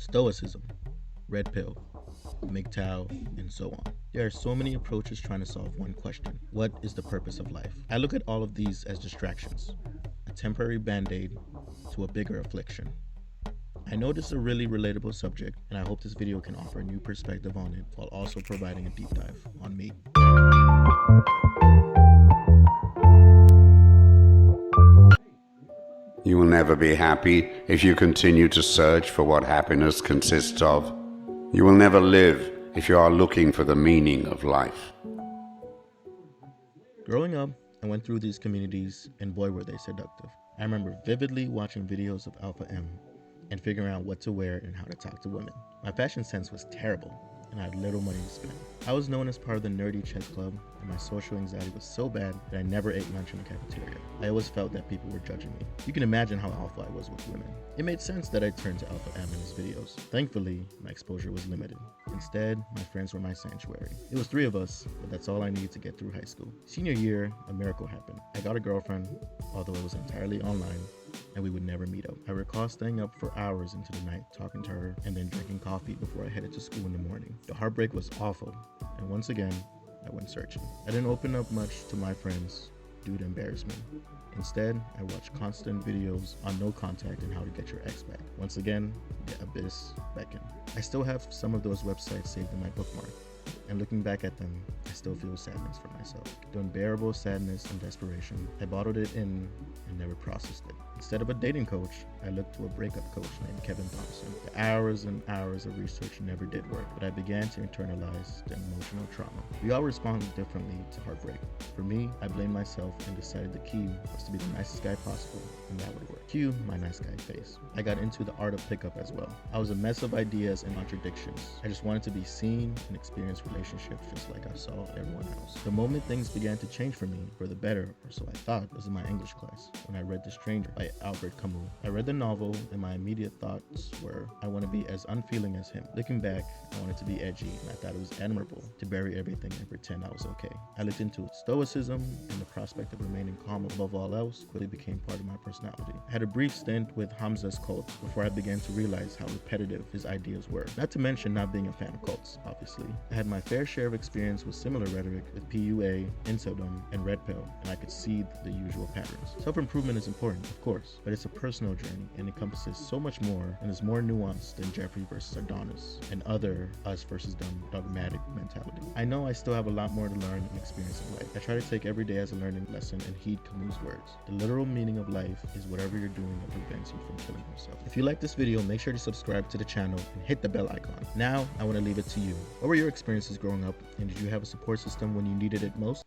Stoicism, Red Pill, MGTOW, and so on. There are so many approaches trying to solve one question: what is the purpose of life? I look at all of these as distractions, a temporary band-aid to a bigger affliction. I know this is a really relatable subject, and I hope this video can offer a new perspective on it while also providing a deep dive on me. You will never be happy if you continue to search for what happiness consists of. You will never live if you are looking for the meaning of life. Growing up, I went through these communities, and boy were they seductive. I remember vividly watching videos of Alpha M and figuring out what to wear and how to talk to women. My fashion sense was terrible, and I had little money to spend. I was known as part of the nerdy chess club, and my social anxiety was so bad that I never ate lunch in the cafeteria. I always felt that people were judging me. You can imagine how alpha I was with women. It made sense that I turned to Alpha M in his videos. Thankfully, my exposure was limited. Instead, my friends were my sanctuary. It was 3 of us, but that's all I needed to get through high school. Senior year, a miracle happened. I got a girlfriend, although it was entirely online, and we would never meet up. I recall staying up for hours into the night talking to her and then drinking coffee before I headed to school in the morning. The heartbreak was awful, and once again, I went searching. I didn't open up much to my friends due to embarrassment. Instead, I watched constant videos on no contact and how to get your ex back. Once again, the abyss beckoned. I still have some of those websites saved in my bookmark, and looking back at them, I still feel sadness for myself. The unbearable sadness and desperation. I bottled it in and never processed it. Instead of a dating coach, I looked to a breakup coach named Kevin Thompson. The hours and hours of research never did work, but I began to internalize the emotional trauma. We all respond differently to heartbreak. For me, I blamed myself and decided the key was to be the nicest guy possible, and that would work. Cue my nice guy face. I got into the art of pickup as well. I was a mess of ideas and contradictions. I just wanted to be seen and experience relationships just like I saw everyone else. The moment things began to change for me, for the better, or so I thought, was in my English class, when I read The Stranger by Albert Camus. I read the novel, and my immediate thoughts were, I want to be as unfeeling as him. Looking back, I wanted to be edgy, and I thought it was admirable to bury everything and pretend I was okay. I looked into stoicism, and the prospect of remaining calm above all else quickly became part of my personality. I had a brief stint with Hamza's cult before I began to realize how repetitive his ideas were. Not to mention not being a fan of cults, obviously. I had my fair share of experience with similar rhetoric with PUA, Incildom, and Red Pill, and I could see the usual patterns. Self-improvement is important, of course, but it's a personal journey and encompasses so much more and is more nuanced than Jeffrey versus Adonis and other us versus them dogmatic mentality. I know I still have a lot more to learn and experience in life. I try to take every day as a learning lesson and heed Camus' words. The literal meaning of life is whatever you're doing that prevents you from killing yourself. If you like this video, make sure to subscribe to the channel and hit the bell icon. Now, I want to leave it to you. What were your experiences growing up, and did you have a support system when you needed it most?